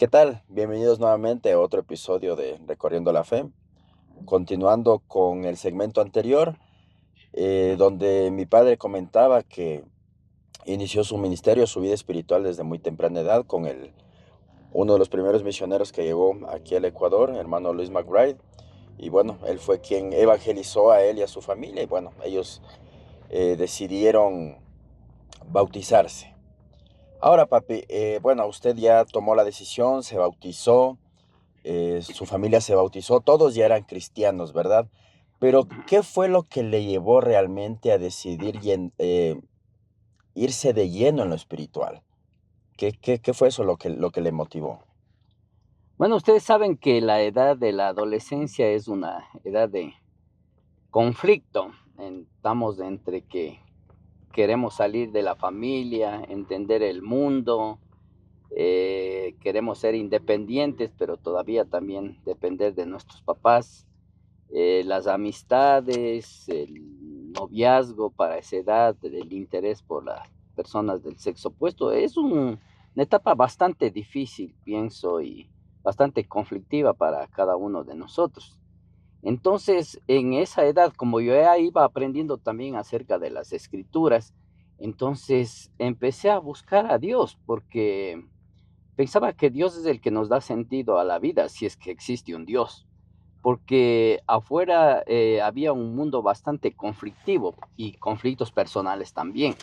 ¿Qué tal? Bienvenidos nuevamente a otro episodio de Recorriendo la Fe. Continuando con el segmento anterior, donde mi padre comentaba que inició su ministerio, su vida espiritual desde muy temprana edad con uno de los primeros misioneros que llegó aquí al Ecuador, hermano Luis McBride. Y bueno, él fue quien evangelizó a él y a su familia y bueno, ellos decidieron bautizarse. Ahora, papi, bueno, usted ya tomó la decisión, se bautizó. Su familia se bautizó, todos ya eran cristianos, ¿verdad? Pero, ¿qué fue lo que le llevó realmente a decidir irse de lleno en lo espiritual? ¿Qué fue eso lo que le motivó? Bueno, ustedes saben que la edad de la adolescencia es una edad de conflicto. Estamos entre que queremos salir de la familia, entender el mundo, queremos ser independientes, pero todavía también depender de nuestros papás. Las amistades, el noviazgo para esa edad, el interés por las personas del sexo opuesto, es una etapa bastante difícil, pienso, y bastante conflictiva para cada uno de nosotros. Entonces, en esa edad, como yo ya iba aprendiendo también acerca de las escrituras, entonces empecé a buscar a Dios porque pensaba que Dios es el que nos da sentido a la vida, si es que existe un Dios, porque afuera había un mundo bastante conflictivo y conflictos personales también.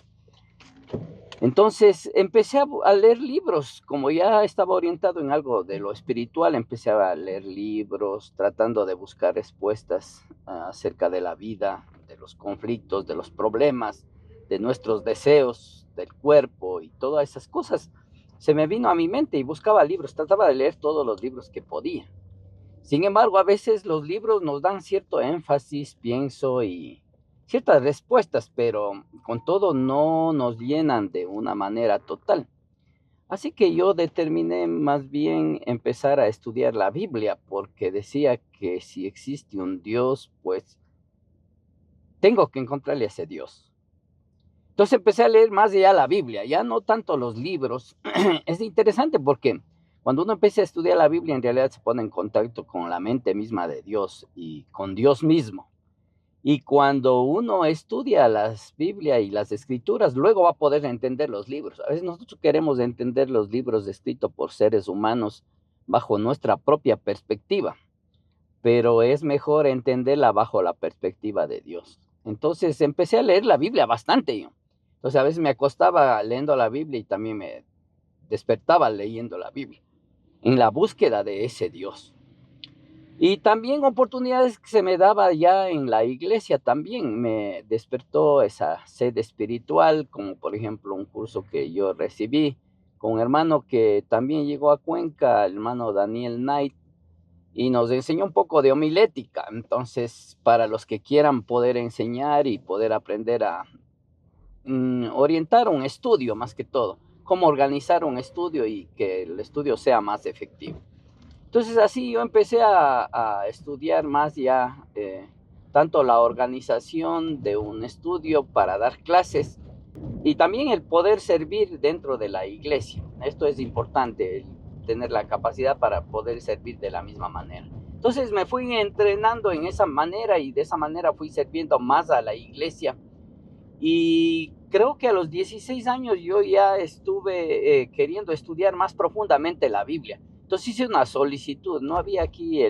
Entonces empecé a leer libros, como ya estaba orientado en algo de lo espiritual, empecé a leer libros tratando de buscar respuestas acerca de la vida, de los conflictos, de los problemas, de nuestros deseos, del cuerpo y todas esas cosas. Se me vino a mi mente y buscaba libros, trataba de leer todos los libros que podía. Sin embargo, a veces los libros nos dan cierto énfasis, pienso, y ciertas respuestas, pero con todo no nos llenan de una manera total. Así que yo determiné más bien empezar a estudiar la Biblia, porque decía que si existe un Dios, pues tengo que encontrarle a ese Dios. Entonces empecé a leer más ya la Biblia, ya no tanto los libros. Es interesante porque cuando uno empieza a estudiar la Biblia, en realidad se pone en contacto con la mente misma de Dios y con Dios mismo. Y cuando uno estudia las Biblia y las Escrituras, luego va a poder entender los libros. A veces nosotros queremos entender los libros escritos por seres humanos bajo nuestra propia perspectiva, pero es mejor entenderla bajo la perspectiva de Dios. Entonces empecé a leer la Biblia bastante yo. Entonces a veces me acostaba leyendo la Biblia y también me despertaba leyendo la Biblia, en la búsqueda de ese Dios. Y también oportunidades que se me daba ya en la iglesia también me despertó esa sed espiritual, como por ejemplo un curso que yo recibí con un hermano que también llegó a Cuenca, el hermano Daniel Knight, y nos enseñó un poco de homilética. Entonces, para los que quieran poder enseñar y poder aprender a orientar un estudio más que todo, cómo organizar un estudio y que el estudio sea más efectivo. Entonces así yo empecé a estudiar más ya tanto la organización de un estudio para dar clases y también el poder servir dentro de la iglesia. Esto es importante, el tener la capacidad para poder servir de la misma manera. Entonces me fui entrenando en esa manera y de esa manera fui sirviendo más a la iglesia. Y creo que a los 16 años yo ya estuve queriendo estudiar más profundamente la Biblia. Entonces hice una solicitud, no había aquí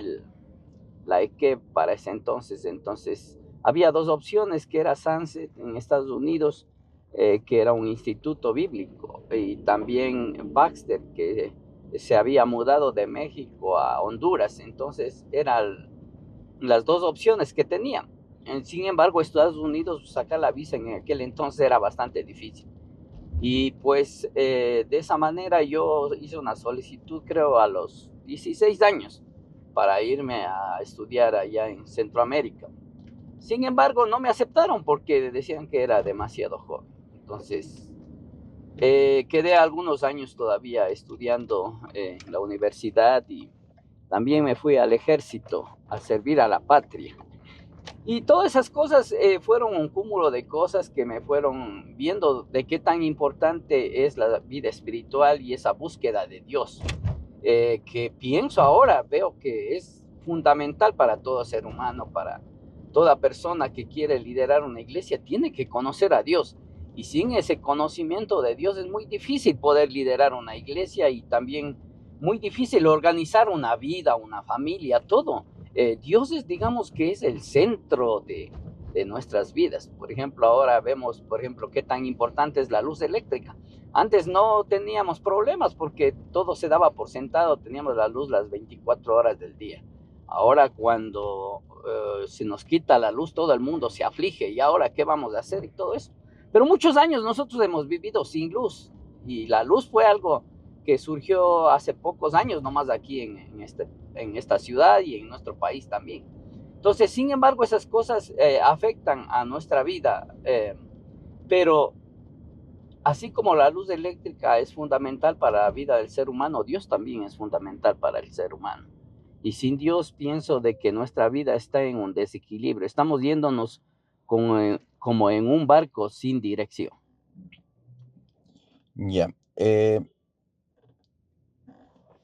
la EQUEP para ese entonces. Entonces había dos opciones, que era Sunset en Estados Unidos, que era un instituto bíblico, y también Baxter, que se había mudado de México a Honduras. Entonces eran las dos opciones que tenía. Sin embargo, Estados Unidos, sacar la visa en aquel entonces era bastante difícil. Y pues de esa manera yo hice una solicitud, creo, a los 16 años para irme a estudiar allá en Centroamérica. Sin embargo, no me aceptaron porque decían que era demasiado joven. Entonces, quedé algunos años todavía estudiando en la universidad y también me fui al ejército a servir a la patria. Y todas esas cosas fueron un cúmulo de cosas que me fueron viendo de qué tan importante es la vida espiritual y esa búsqueda de Dios. que pienso ahora, veo que es fundamental para todo ser humano, para toda persona que quiere liderar una iglesia, tiene que conocer a Dios. Y sin ese conocimiento de Dios es muy difícil poder liderar una iglesia y también muy difícil organizar una vida, una familia, todo. Dios es, digamos que es el centro de nuestras vidas. Por ejemplo, ahora vemos, por ejemplo, qué tan importante es la luz eléctrica. Antes no teníamos problemas porque todo se daba por sentado, teníamos la luz las 24 horas del día. Ahora cuando se nos quita la luz, todo el mundo se aflige. ¿Y ahora qué vamos a hacer? Y todo eso. Pero muchos años nosotros hemos vivido sin luz. Y la luz fue algo que surgió hace pocos años, nomás aquí en esta ciudad y en nuestro país también. Entonces, sin embargo, esas cosas afectan a nuestra vida. Pero así como la luz eléctrica es fundamental para la vida del ser humano, Dios también es fundamental para el ser humano. Y sin Dios pienso de que nuestra vida está en un desequilibrio. Estamos yéndonos como en un barco sin dirección. Ya.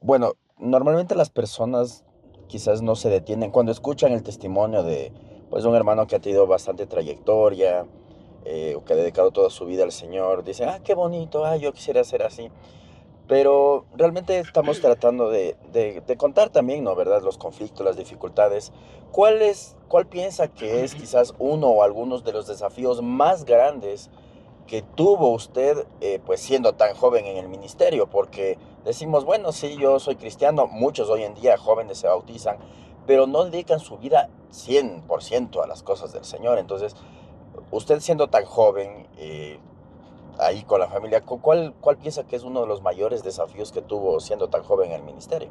Bueno, normalmente las personas quizás no se detienen cuando escuchan el testimonio de, pues, un hermano que ha tenido bastante trayectoria, o que ha dedicado toda su vida al Señor. Dicen, ah, qué bonito, ah, yo quisiera ser así. Pero realmente estamos tratando de contar también, ¿no? ¿Verdad? Los conflictos, las dificultades. ¿Cuál piensa que es quizás uno o algunos de los desafíos más grandes que tuvo usted, pues siendo tan joven en el ministerio? Porque decimos, bueno, sí, yo soy cristiano, muchos hoy en día jóvenes se bautizan, pero no dedican su vida 100% a las cosas del Señor. Entonces, usted siendo tan joven, ahí con la familia, ¿cuál piensa que es uno de los mayores desafíos que tuvo siendo tan joven en el ministerio?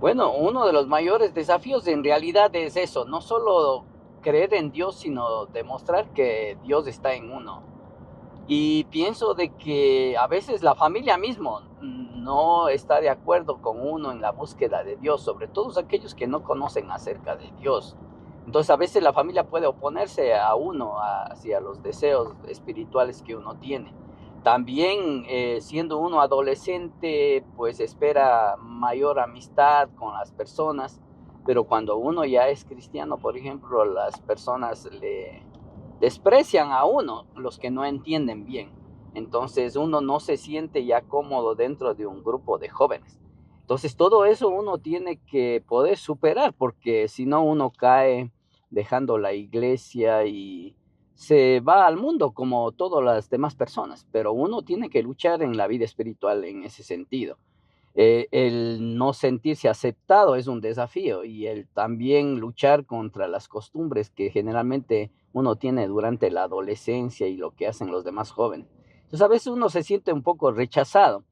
Bueno, uno de los mayores desafíos en realidad es eso, no solo creer en Dios, sino demostrar que Dios está en uno. Y pienso de que a veces la familia mismo no está de acuerdo con uno en la búsqueda de Dios, sobre todo aquellos que no conocen acerca de Dios. Entonces a veces la familia puede oponerse a uno, hacia los deseos espirituales que uno tiene. También siendo uno adolescente, pues espera mayor amistad con las personas, pero cuando uno ya es cristiano, por ejemplo, las personas le desprecian a uno, los que no entienden bien. Entonces uno no se siente ya cómodo dentro de un grupo de jóvenes. Entonces todo eso uno tiene que poder superar, porque si no uno cae dejando la iglesia y se va al mundo como todas las demás personas, pero uno tiene que luchar en la vida espiritual en ese sentido. El no sentirse aceptado es un desafío y el también luchar contra las costumbres que generalmente uno tiene durante la adolescencia y lo que hacen los demás jóvenes. Entonces a veces uno se siente un poco rechazado.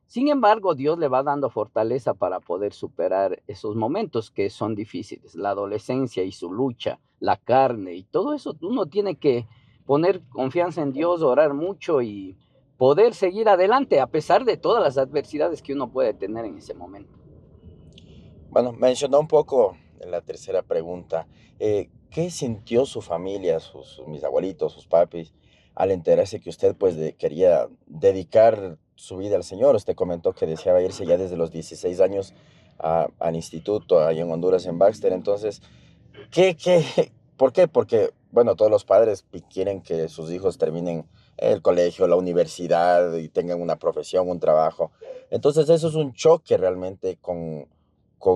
Sin embargo, Dios le va dando fortaleza para poder superar esos momentos que son difíciles, la adolescencia y su lucha, la carne y todo eso. Uno tiene que poner confianza en Dios, orar mucho y poder seguir adelante a pesar de todas las adversidades que uno puede tener en ese momento. Bueno, mencionó un poco en la tercera pregunta, ¿qué sintió su familia, mis abuelitos, sus papis, al enterarse que usted pues quería dedicar su vida al Señor? Usted comentó que deseaba irse ya desde los 16 años al instituto, ahí en Honduras, en Baxter. Entonces, ¿qué, por qué? Porque, bueno, todos los padres quieren que sus hijos terminen el colegio, la universidad y tengan una profesión, un trabajo. Entonces, eso es un choque realmente con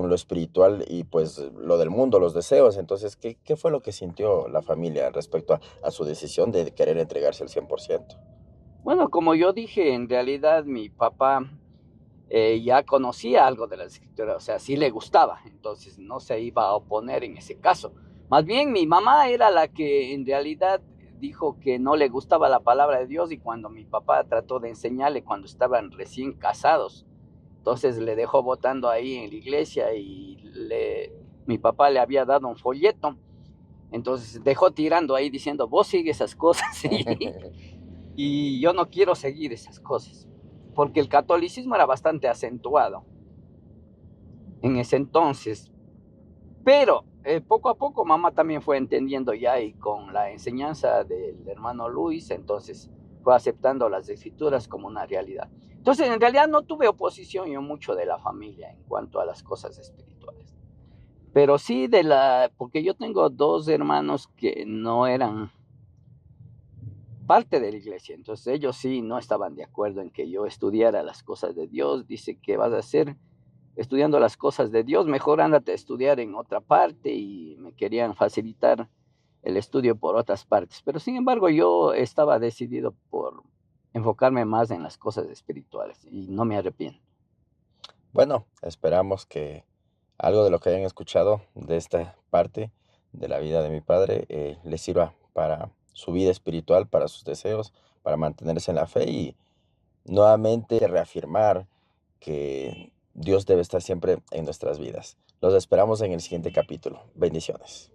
lo espiritual y pues lo del mundo, los deseos. Entonces, ¿qué fue lo que sintió la familia respecto a su decisión de querer entregarse al 100%? Bueno, como yo dije, en realidad mi papá ya conocía algo de la escritura, o sea, sí le gustaba, entonces no se iba a oponer en ese caso. Más bien mi mamá era la que en realidad dijo que no le gustaba la palabra de Dios y cuando mi papá trató de enseñarle cuando estaban recién casados, entonces le dejó votando ahí en la iglesia y mi papá le había dado un folleto, entonces dejó tirando ahí diciendo, vos sigue esas cosas y yo no quiero seguir esas cosas, porque el catolicismo era bastante acentuado en ese entonces. Pero poco a poco mamá también fue entendiendo ya y con la enseñanza del hermano Luis, entonces fue aceptando las escrituras como una realidad. Entonces, en realidad no tuve oposición yo mucho de la familia en cuanto a las cosas espirituales. Pero sí porque yo tengo 2 hermanos que no eran parte de la iglesia, entonces ellos sí no estaban de acuerdo en que yo estudiara las cosas de Dios. Dice: "¿Qué vas a hacer estudiando las cosas de Dios? Mejor ándate a estudiar en otra parte", y me querían facilitar el estudio por otras partes. Pero, sin embargo, yo estaba decidido por enfocarme más en las cosas espirituales y no me arrepiento. Bueno, esperamos que algo de lo que hayan escuchado de esta parte de la vida de mi padre les sirva para su vida espiritual, para sus deseos, para mantenerse en la fe y nuevamente reafirmar que Dios debe estar siempre en nuestras vidas. Los esperamos en el siguiente capítulo. Bendiciones.